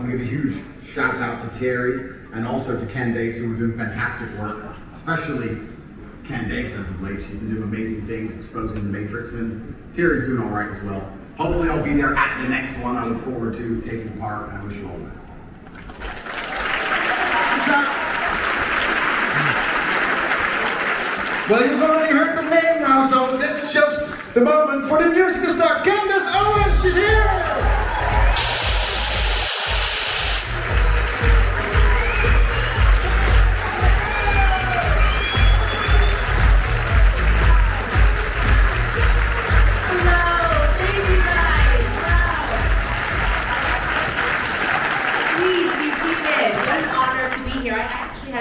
want to give a huge shout out to Terry and also to Candice, who are doing fantastic work, especially Candice as of late. She's been doing amazing things, exposing the matrix, and Terry's doing all right as well. Hopefully I'll be there at the next one. I look forward to taking part, and I wish you all the best. Well, you've already heard the name now, so that's just the moment for the music to start. Candice Owen, she's here!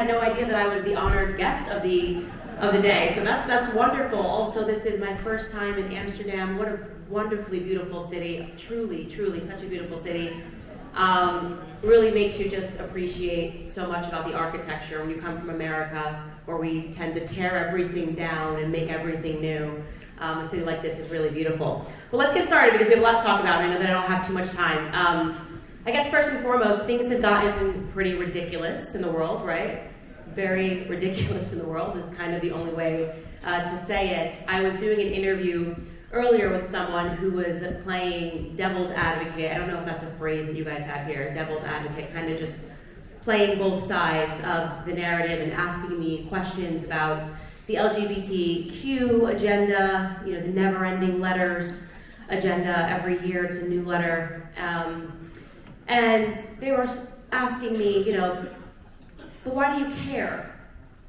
No idea that I was the honored guest of the day, so that's wonderful. Also, this is my first time in Amsterdam. What a wonderfully beautiful city, truly such a beautiful city. Really makes you just appreciate so much about the architecture when you come from America, where we tend to tear everything down and make everything new. A city like this is really beautiful. But let's get started because we have a lot to talk about, and I know that I don't have too much time. I guess first and foremost, things have gotten pretty ridiculous in the world, right? Very ridiculous in the world is kind of the only way to say it. I was doing an interview earlier with someone who was playing devil's advocate. I don't know if that's a phrase that you guys have here, devil's advocate, kind of just playing both sides of the narrative and asking me questions about the LGBTQ agenda, you know, the never-ending letters agenda. Every year it's a new letter. And they were asking me, you know, but why do you care,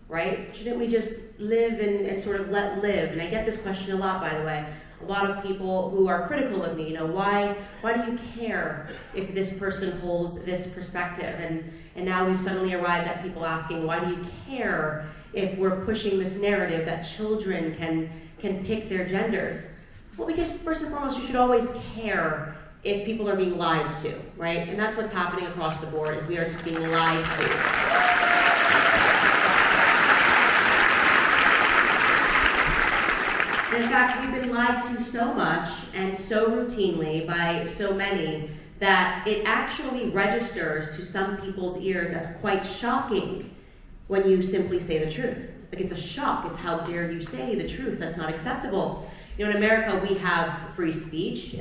right? Shouldn't we just live and sort of let live? And I get this question a lot, by the way. A lot of people who are critical of me, you know, why do you care if this person holds this perspective? And now we've suddenly arrived at people asking, why do you care if we're pushing this narrative that children can pick their genders? Well, because first and foremost, you should always care if people are being lied to, right? And that's what's happening across the board, is we are just being lied to. And in fact, we've been lied to so much and so routinely by so many that it actually registers to some people's ears as quite shocking when you simply say the truth. Like, it's a shock. It's, how dare you say the truth? That's not acceptable. You know, in America, we have free speech,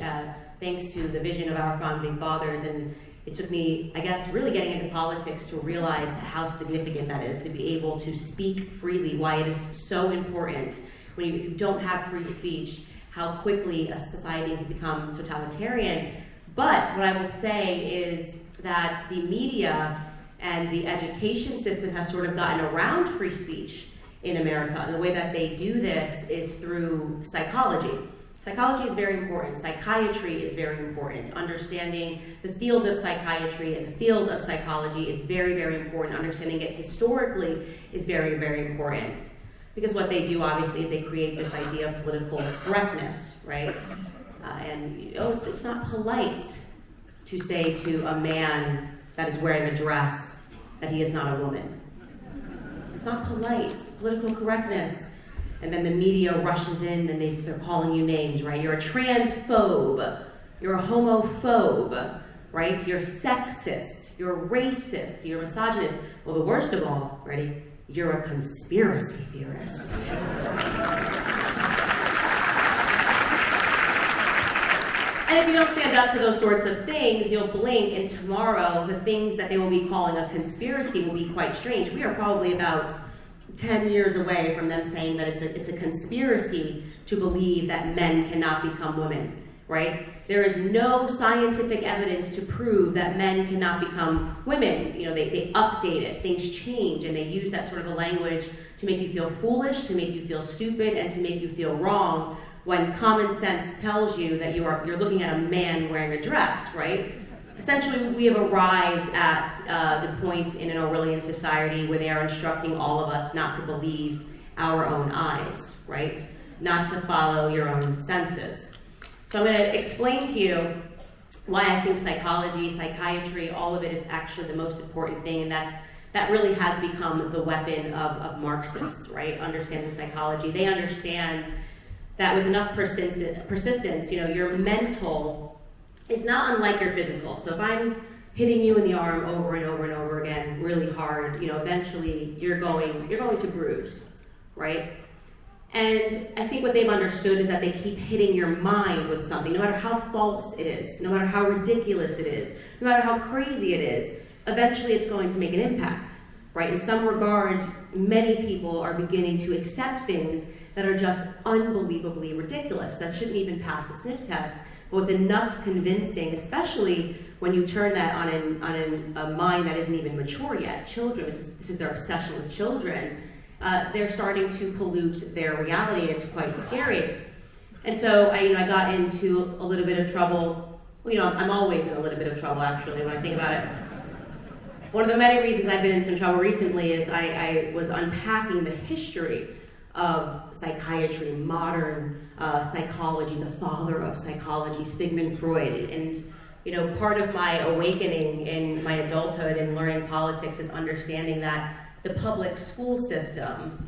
thanks to the vision of our founding fathers, and it took me, I guess, really getting into politics to realize how significant that is, to be able to speak freely, why it is so important. If you don't have free speech, how quickly a society can become totalitarian. But what I will say is that the media and the education system has sort of gotten around free speech in America. And the way that they do this is through psychology. Psychology is very important. Psychiatry is very important. Understanding the field of psychiatry and the field of psychology is very, very important. Understanding it historically is very, very important. Because what they do, obviously, is they create this idea of political correctness, right? It's not polite to say to a man that is wearing a dress that he is not a woman. It's not polite. Political correctness. And then the media rushes in and they're calling you names, right? You're a transphobe, you're a homophobe, right? You're sexist, you're racist, you're misogynist. Well, the worst of all, ready? You're a conspiracy theorist. And if you don't stand up to those sorts of things, you'll blink, and tomorrow the things that they will be calling a conspiracy will be quite strange. We are probably about 10 years away from them saying that it's a conspiracy to believe that men cannot become women, right? There is no scientific evidence to prove that men cannot become women. You know, they update it, things change, and they use that sort of a language to make you feel foolish, to make you feel stupid, and to make you feel wrong, when common sense tells you that you're looking at a man wearing a dress, right? Essentially, we have arrived at the point in an Orwellian society where they are instructing all of us not to believe our own eyes, right? Not to follow your own senses. So I'm going to explain to you why I think psychology, psychiatry, all of it is actually the most important thing, and that really has become the weapon of Marxists, right? Understanding psychology. They understand that with enough persistence, you know, your mental is not unlike your physical. So if I'm hitting you in the arm over and over and over again, really hard, eventually you're going to bruise, right? And I think what they've understood is that they keep hitting your mind with something, no matter how false it is, no matter how ridiculous it is, no matter how crazy it is, eventually it's going to make an impact, right? In some regard, many people are beginning to accept things that are just unbelievably ridiculous, that shouldn't even pass the sniff test, but with enough convincing, especially when you turn that on a mind that isn't even mature yet. Children, this is their obsession with children. They're starting to pollute their reality, and it's quite scary. And so I got into a little bit of trouble. I'm always in a little bit of trouble, actually, when I think about it. One of the many reasons I've been in some trouble recently is I was unpacking the history of psychiatry, modern psychology, the father of psychology, Sigmund Freud. And part of my awakening in my adulthood and learning politics is understanding that the public school system,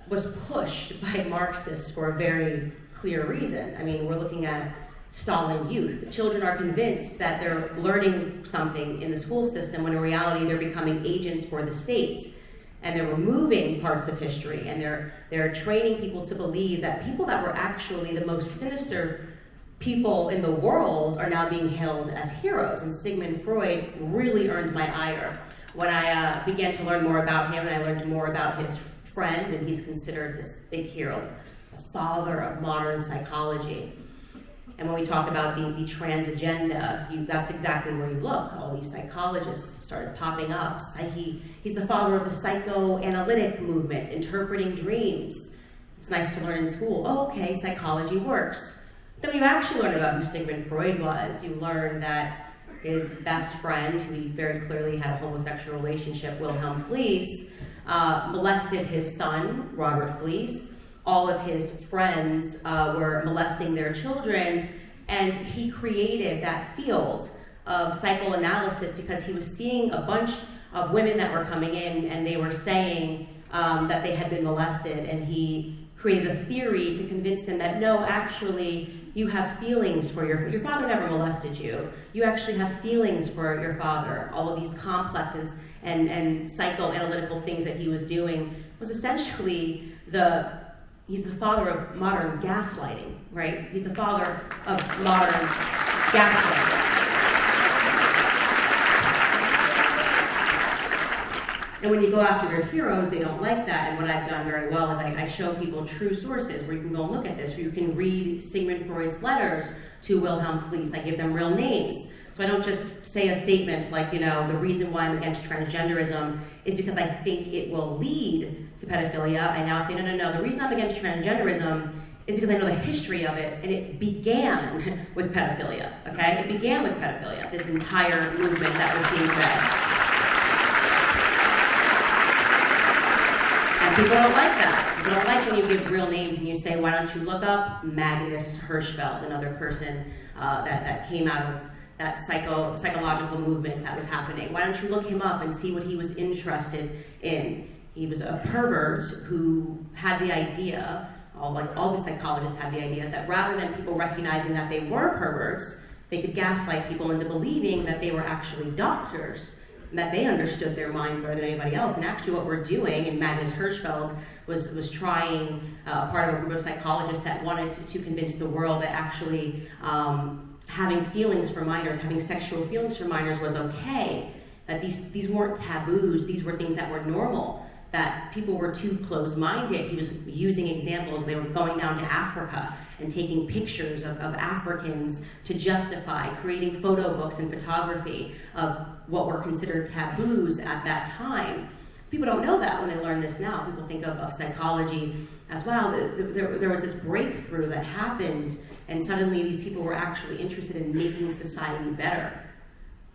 was pushed by Marxists for a very clear reason. I mean, we're looking at Stalin youth. Children are convinced that they're learning something in the school system when in reality they're becoming agents for the state. And they're removing parts of history, and they're training people to believe that people that were actually the most sinister people in the world are now being hailed as heroes. And Sigmund Freud really earned my ire. When I began to learn more about him, and I learned more about his friend, and he's considered this big hero, the father of modern psychology. And when we talk about the trans agenda, that's exactly where you look. All these psychologists started popping up. He's the father of the psychoanalytic movement, interpreting dreams. It's nice to learn in school. Oh, okay, psychology works. But then when you actually learn about who Sigmund Freud was, you learn that his best friend, who he very clearly had a homosexual relationship, Wilhelm Fliess, molested his son, Robert Fliess. All of his friends were molesting their children, and he created that field of psychoanalysis because he was seeing a bunch of women that were coming in, and they were saying that they had been molested, and he created a theory to convince them that no, actually, you have feelings for your father never molested you. You actually have feelings for your father. All of these complexes and psychoanalytical things that he was doing was essentially he's the father of modern gaslighting, right? He's the father of modern gaslighting. And when you go after their heroes, they don't like that. And what I've done very well is I show people true sources where you can go and look at this, where you can read Sigmund Freud's letters to Wilhelm Fliess. I give them real names. So I don't just say a statement like, the reason why I'm against transgenderism is because I think it will lead to pedophilia. I now say, no. The reason I'm against transgenderism is because I know the history of it, and it began with pedophilia, okay? It began with pedophilia, this entire movement that we're seeing today. And people don't like that. People don't like when you give real names and you say, why don't you look up Magnus Hirschfeld, another person that came out of that psychological movement that was happening. Why don't you look him up and see what he was interested in? He was a pervert who had the idea, all the psychologists had the idea, is that rather than people recognizing that they were perverts, they could gaslight people into believing that they were actually doctors, and that they understood their minds better than anybody else. And actually what we're doing, and Magnus Hirschfeld was trying, part of a group of psychologists that wanted to convince the world that actually having feelings for minors, having sexual feelings for minors was okay, that these weren't taboos, these were things that were normal, that people were too closed-minded. He was using examples. They were going down to Africa and taking pictures of Africans to justify creating photo books and photography of what were considered taboos at that time. People don't know that when they learn this now. People think of psychology as, wow, there was this breakthrough that happened, and suddenly these people were actually interested in making society better.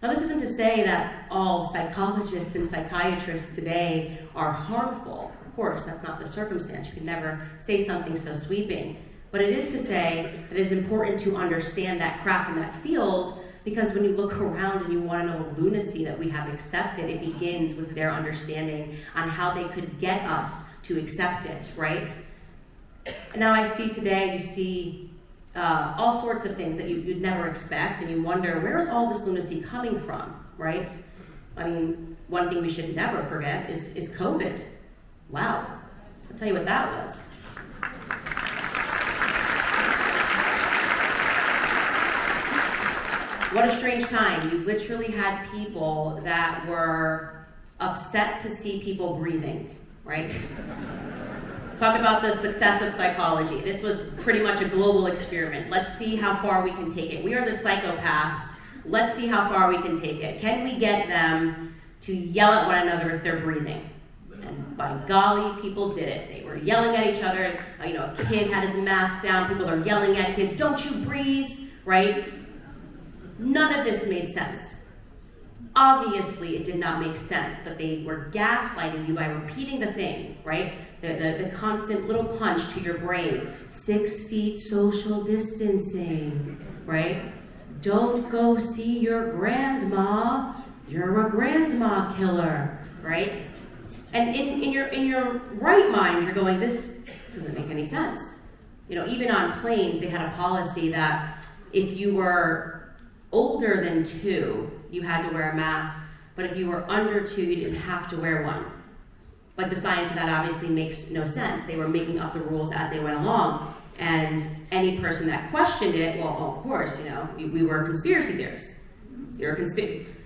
Now, this isn't to say that all psychologists and psychiatrists today are harmful. Of course, that's not the circumstance. You could never say something so sweeping. But it is to say that it is important to understand that craft in that field, because when you look around and you want to know the lunacy that we have accepted, it begins with their understanding on how they could get us to accept it, right? And now I see today, you see all sorts of things that you'd never expect, and you wonder, where is all this lunacy coming from, right? I mean, one thing we should never forget is COVID. Wow, I'll tell you what that was. What a strange time. You literally had people that were upset to see people breathing, right? Talk about the success of psychology. This was pretty much a global experiment. Let's see how far we can take it. We are the psychopaths. Let's see how far we can take it. Can we get them to yell at one another if they're breathing? And by golly, people did it. They were yelling at each other. A kid had his mask down. People are yelling at kids, don't you breathe, right? None of this made sense. Obviously, it did not make sense, but they were gaslighting you by repeating the thing, right? The constant little punch to your brain. 6 feet social distancing, right? Don't go see your grandma. You're a grandma killer, right? And in your right mind, you're going, this doesn't make any sense. Even on planes, they had a policy that if you were older than 2, you had to wear a mask, but if you were under 2, you didn't have to wear one. Like, the science of that obviously makes no sense. They were making up the rules as they went along, and any person that questioned it, well, of course, we were conspiracy theorists.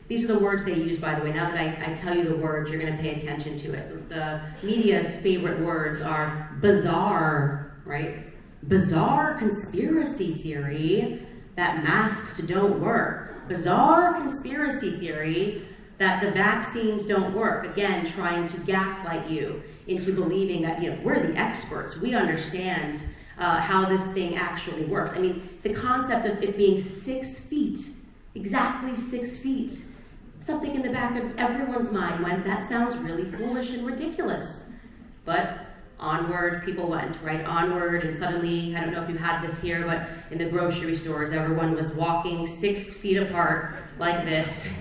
These are the words they use, by the way. Now that I tell you the words, you're going to pay attention to it. The media's favorite words are bizarre, right? Bizarre conspiracy theory that masks don't work. Bizarre conspiracy theory that the vaccines don't work. Again, trying to gaslight you into believing that we're the experts. We understand how this thing actually works. I mean, the concept of it being 6 feet, exactly 6 feet, something in the back of everyone's mind went, that sounds really foolish and ridiculous. But onward people went, right? Onward, and suddenly, I don't know if you had this here, but in the grocery stores, everyone was walking 6 feet apart like this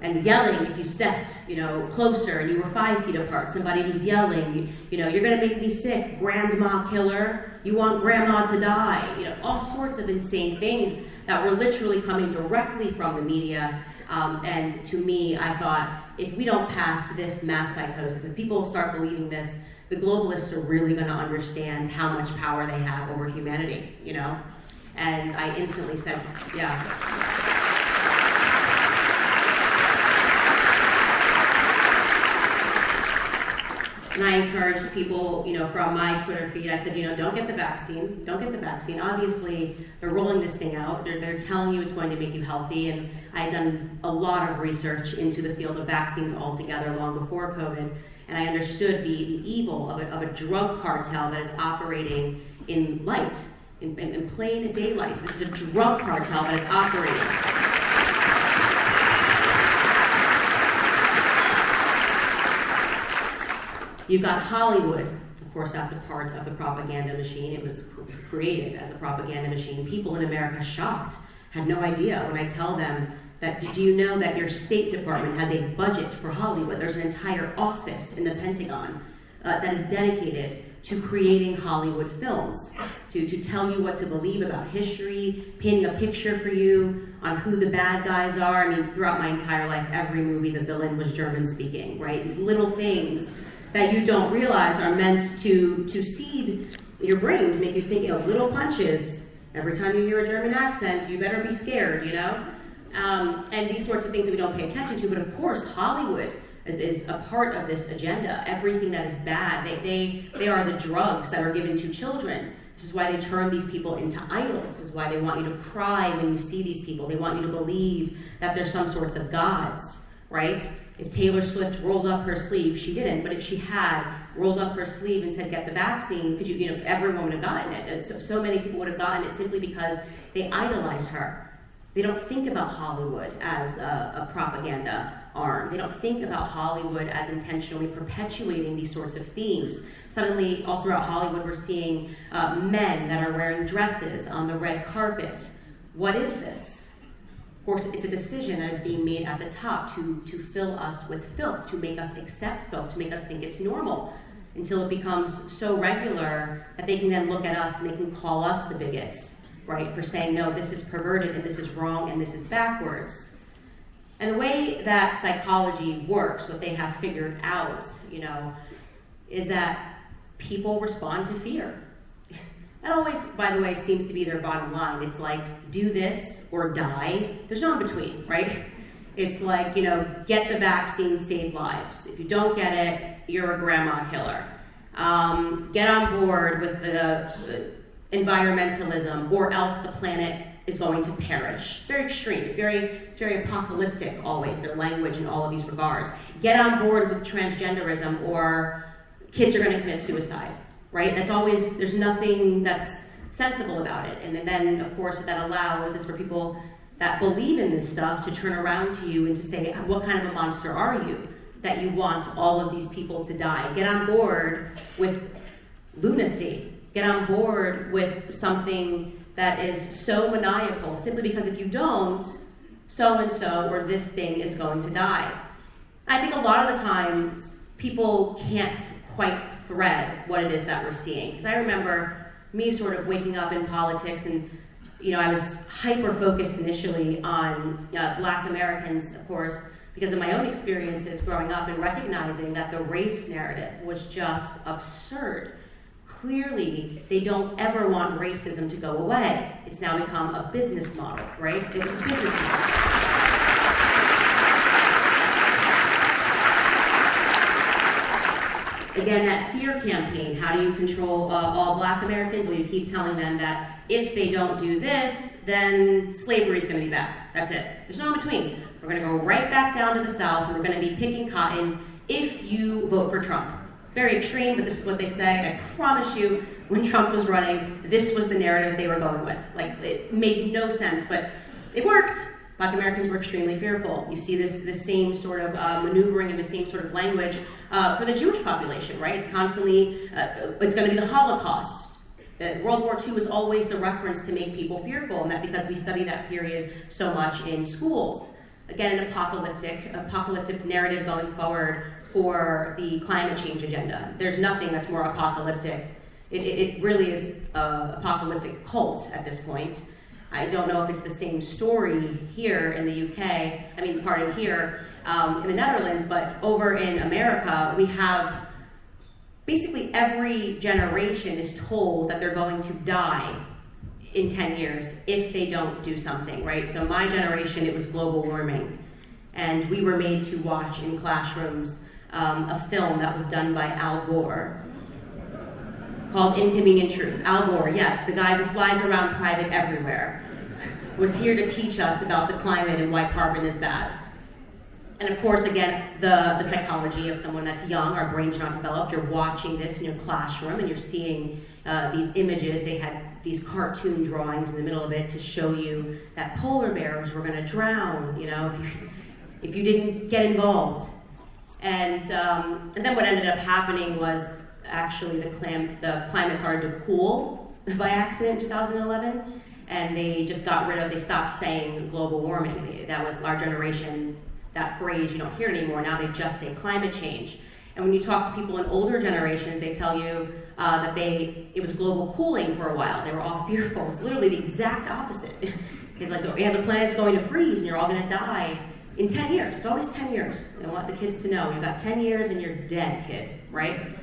and yelling if you stepped, closer and you were 5 feet apart. Somebody was yelling, you're gonna make me sick, grandma killer. You want grandma to die. All sorts of insane things that were literally coming directly from the media. And to me, I thought, if we don't pass this mass psychosis, if people start believing this, the globalists are really going to understand how much power they have over humanity, And I instantly said, yeah. And I encouraged people, from my Twitter feed, I said, don't get the vaccine. Don't get the vaccine. Obviously, they're rolling this thing out. They're telling you it's going to make you healthy. And I had done a lot of research into the field of vaccines altogether long before COVID. And I understood the evil of a drug cartel that is operating in light, in plain daylight. This is a drug cartel that is operating. You've got Hollywood. Of course, that's a part of the propaganda machine. It was created as a propaganda machine. People in America shocked, had no idea when I tell them that, do you know that your State Department has a budget for Hollywood? There's an entire office in the Pentagon that is dedicated to creating Hollywood films, to tell you what to believe about history, painting a picture for you on who the bad guys are. I mean, throughout my entire life, every movie, the villain was German speaking, right? These little things that you don't realize are meant to seed your brain, to make you think, little punches. Every time you hear a German accent, you better be scared, And these sorts of things that we don't pay attention to. But of course, Hollywood is a part of this agenda. Everything that is bad, they are the drugs that are given to children. This is why they turn these people into idols. This is why they want you to cry when you see these people. They want you to believe that they're some sorts of gods, right? If Taylor Swift rolled up her sleeve, she didn't, but if she had rolled up her sleeve and said, get the vaccine, everyone would have gotten it. So many people would have gotten it simply because they idolize her. They don't think about Hollywood as a propaganda arm. They don't think about Hollywood as intentionally perpetuating these sorts of themes. Suddenly, all throughout Hollywood, we're seeing men that are wearing dresses on the red carpet. What is this? Of course, it's a decision that is being made at the top to fill us with filth, to make us accept filth, to make us think it's normal, until it becomes so regular that they can then look at us and they can call us the bigots. right? For saying, no, this is perverted and this is wrong and this is backwards. And the way that psychology works, what they have figured out, is that people respond to fear. That always, by the way, seems to be their bottom line. It's like, do this or die. There's no in between, right? It's like, get the vaccine, save lives. If you don't get it, you're a grandma killer. Get on board with the environmentalism, or else the planet is going to perish. It's very extreme. It's very apocalyptic always, their language in all of these regards. Get on board with transgenderism, or kids are going to commit suicide, right? That's always, there's nothing that's sensible about it. And then, of course, what that allows is for people that believe in this stuff to turn around to you and to say, what kind of a monster are you that you want all of these people to die? Get on board with lunacy. Get on board with something that is so maniacal, simply because if you don't, so-and-so or this thing is going to die. I think a lot of the times people can't quite thread what it is that we're seeing. Because I remember me sort of waking up in politics, and I was hyper-focused initially on Black Americans, of course, because of my own experiences growing up and recognizing that the race narrative was just absurd. Clearly, they don't ever want racism to go away. It's now become a business model, right? It was a business model. Again, that fear campaign, how do you control all Black Americans? Well, you keep telling them that if they don't do this, then slavery is going to be back. That's it. There's no in between. We're going to go right back down to the South, and we're going to be picking cotton if you vote for Trump. Very extreme, but this is what they say. I promise you, when Trump was running, this was the narrative they were going with. Like, it made no sense, but it worked. Black Americans were extremely fearful. You see this same sort of maneuvering and the same sort of language for the Jewish population, right? It's constantly, it's going to be the Holocaust. World War II is always the reference to make people fearful, and that because we study that period so much in schools. Again, an apocalyptic narrative going forward for the climate change agenda. There's nothing that's more apocalyptic. It really is an apocalyptic cult at this point. I don't know if it's the same story here in the UK, here in the Netherlands, but over in America, we have basically every generation is told that they're going to die in 10 years if they don't do something, right? So my generation, it was global warming. And we were made to watch in classrooms a film that was done by Al Gore called Inconvenient Truth. Al Gore, yes, the guy who flies around private everywhere, was here to teach us about the climate and why carbon is bad. And of course, again, the psychology of someone that's young, our brains are not developed, you're watching this in your classroom and you're seeing these images. They had these cartoon drawings in the middle of it to show you that polar bears were gonna drown, if you didn't get involved. And then what ended up happening was actually the climate started to cool by accident in 2011, and they just they stopped saying global warming. That was our generation, that phrase you don't hear anymore. Now they just say climate change. And when you talk to people in older generations, they tell you that it was global cooling for a while. They were all fearful. It's literally the exact opposite. It's like, the planet's going to freeze and you're all gonna die in 10 years. It's always 10 years. I want the kids to know, you've got 10 years and you're dead, kid, right?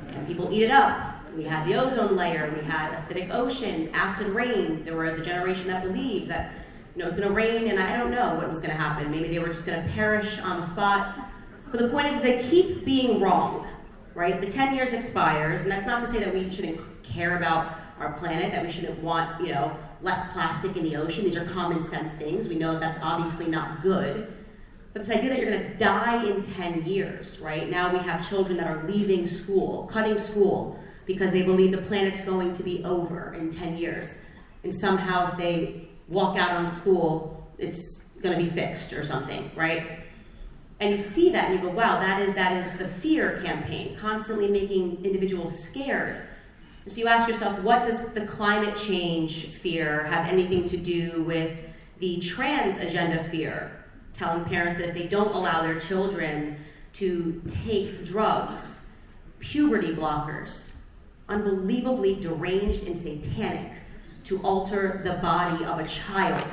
And people eat it up. We had the ozone layer, we had acidic oceans, acid rain. There was a generation that believed that it was gonna rain, and I don't know what was gonna happen. Maybe they were just gonna perish on the spot. But the point is they keep being wrong, right? The 10 years expires, and that's not to say that we shouldn't care about our planet, that we shouldn't want, less plastic in the ocean. These are common sense things. We know that's obviously not good. But this idea that you're gonna die in 10 years, right? Now we have children that are leaving school, cutting school, because they believe the planet's going to be over in 10 years. And somehow if they walk out on school, it's gonna be fixed or something, right? And you see that and you go, wow, that is the fear campaign, constantly making individuals scared. So you ask yourself, what does the climate change fear have anything to do with the trans agenda fear? Telling parents that if they don't allow their children to take drugs, puberty blockers, unbelievably deranged and satanic to alter the body of a child.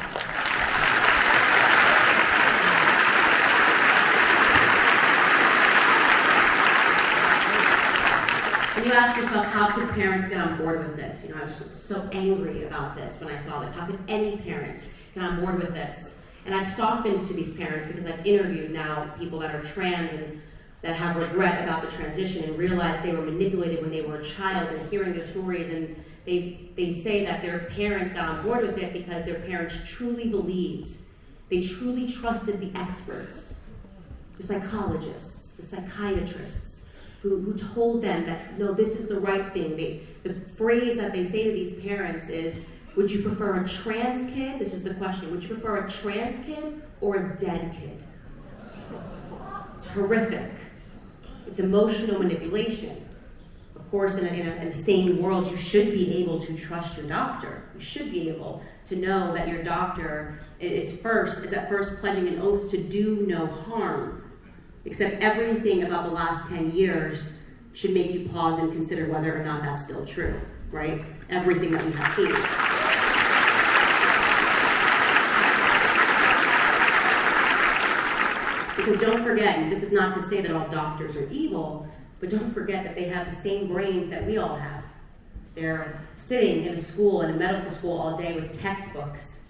And you ask yourself, how could parents get on board with this? You know, I was so angry about this when I saw this. How could any parents get on board with this? And I've softened to these parents because I've interviewed now people that are trans and that have regret about the transition and realized they were manipulated when they were a child, and hearing their stories, and they say that their parents got on board with it because their parents truly believed, they truly trusted the experts, the psychologists, the psychiatrists, who told them that, no, this is the right thing. The phrase that they say to these parents is, would you prefer a trans kid? This is the question. Would you prefer a trans kid or a dead kid? It's horrific. It's emotional manipulation. Of course, in a sane world, you should be able to trust your doctor. You should be able to know that your doctor is at first pledging an oath to do no harm. Except everything about the last 10 years should make you pause and consider whether or not that's still true, right? Everything that we have seen. Because don't forget, and this is not to say that all doctors are evil, but don't forget that they have the same brains that we all have. They're sitting in a school, in a medical school all day with textbooks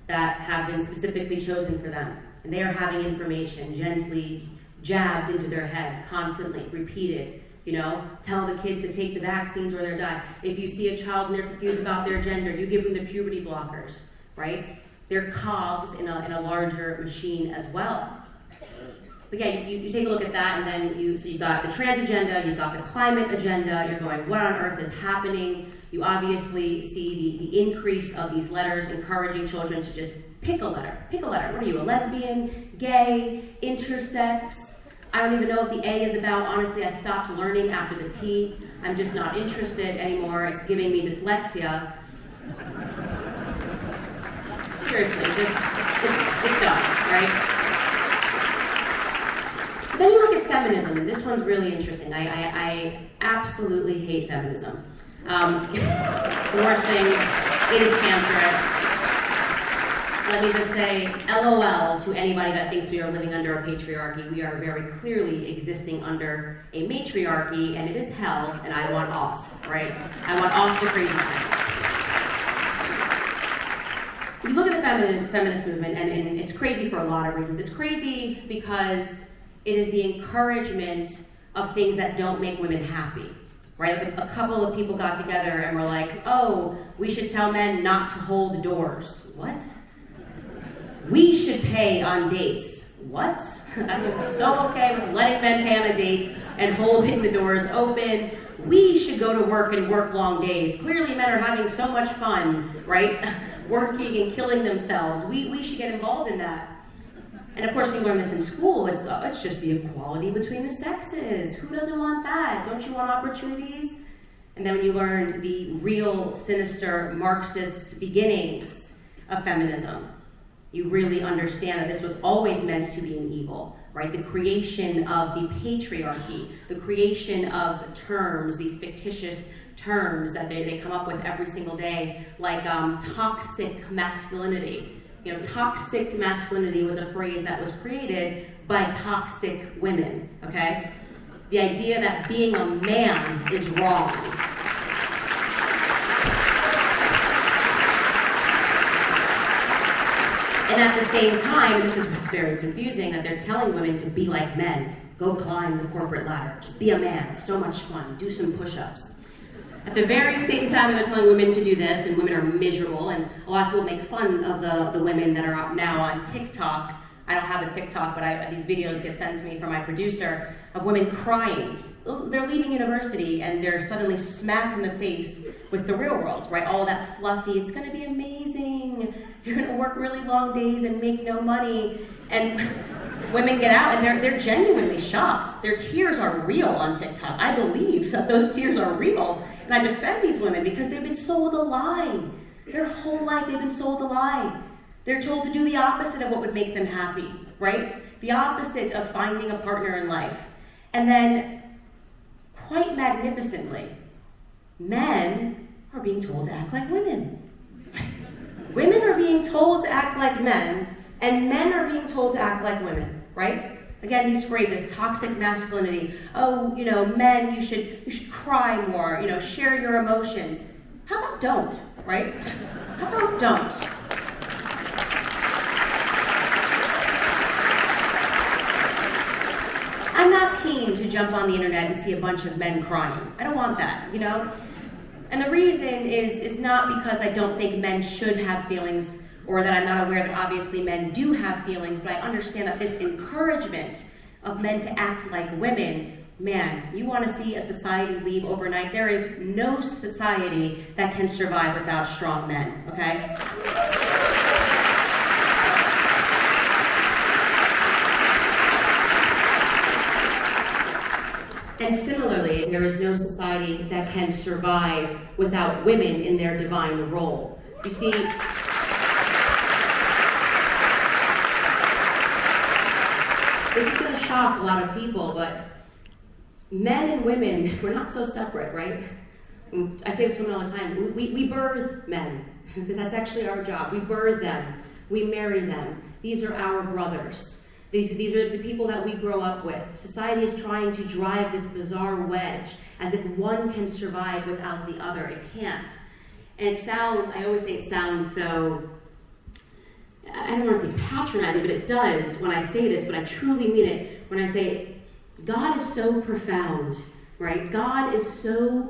that have been specifically chosen for them. And they are having information gently jabbed into their head, constantly, repeated. You know, tell the kids to take the vaccines or they'll die. If you see a child and they're confused about their gender, you give them the puberty blockers, right? They're cogs in a larger machine as well. But yeah, you take a look at that, and then you've got the trans agenda, you've got the climate agenda, you're going, what on earth is happening? You obviously see the increase of these letters encouraging children to just pick a letter. Pick a letter. What are you, a lesbian, gay, intersex? I don't even know what the A is about. Honestly, I stopped learning after the T. I'm just not interested anymore. It's giving me dyslexia. Seriously, it's dumb, right? Then you look at feminism, and this one's really interesting. I absolutely hate feminism. The worst thing is cancerous. Let me just say, LOL to anybody that thinks we are living under a patriarchy. We are very clearly existing under a matriarchy, and it is hell, and I want off, right? I want off the crazy thing. You look at the feminist movement, and it's crazy for a lot of reasons. It's crazy because it is the encouragement of things that don't make women happy, right? Like a couple of people got together and were like, oh, we should tell men not to hold doors. What? We should pay on dates. What? I am so okay with letting men pay on a date and holding the doors open. We should go to work and work long days. Clearly men are having so much fun, right? Working and killing themselves. We should get involved in that. And of course, we learn this in school. It's just the equality between the sexes. Who doesn't want that? Don't you want opportunities? And then when you learned the real sinister Marxist beginnings of feminism, you really understand that this was always meant to be an evil, right? The creation of the patriarchy, the creation of terms, these fictitious terms that they come up with every single day, like toxic masculinity. You know, toxic masculinity was a phrase that was created by toxic women, okay? The idea that being a man is wrong. And at the same time, and this is what's very confusing, that they're telling women to be like men. Go climb the corporate ladder. Just be a man. It's so much fun. Do some push-ups. At the very same time they're telling women to do this, and women are miserable, and a lot of people make fun of the women that are now on TikTok. I don't have a TikTok, but these videos get sent to me from my producer of women crying. They're leaving university, and they're suddenly smacked in the face with the real world, right? All that fluffy, it's gonna be amazing. You're gonna work really long days and make no money. And women get out and they're genuinely shocked. Their tears are real on TikTok. I believe that those tears are real. And I defend these women because they've been sold a lie. Their whole life they've been sold a lie. They're told to do the opposite of what would make them happy, right? The opposite of finding a partner in life. And then, quite magnificently, men are being told to act like women. Women are being told to act like men, and men are being told to act like women, right? Again, these phrases, toxic masculinity. Oh, men, you should cry more, share your emotions. How about don't, right? How about don't? I'm not keen to jump on the internet and see a bunch of men crying. I don't want that, And the reason is not because I don't think men should have feelings, or that I'm not aware that obviously men do have feelings, but I understand that this encouragement of men to act like women, man, you want to see a society leave overnight? There is no society that can survive without strong men, okay? And similarly, there is no society that can survive without women in their divine role. You see, this is going to shock a lot of people, but men and women, we're not so separate, right? I say this to women all the time. We birth men, because that's actually our job. We birth them. We marry them. These are our brothers. These are the people that we grow up with. Society is trying to drive this bizarre wedge as if one can survive without the other. It can't. And I always say it sounds so, I don't want to say patronizing, but it does when I say this, but I truly mean it when I say God is so profound, right? God is so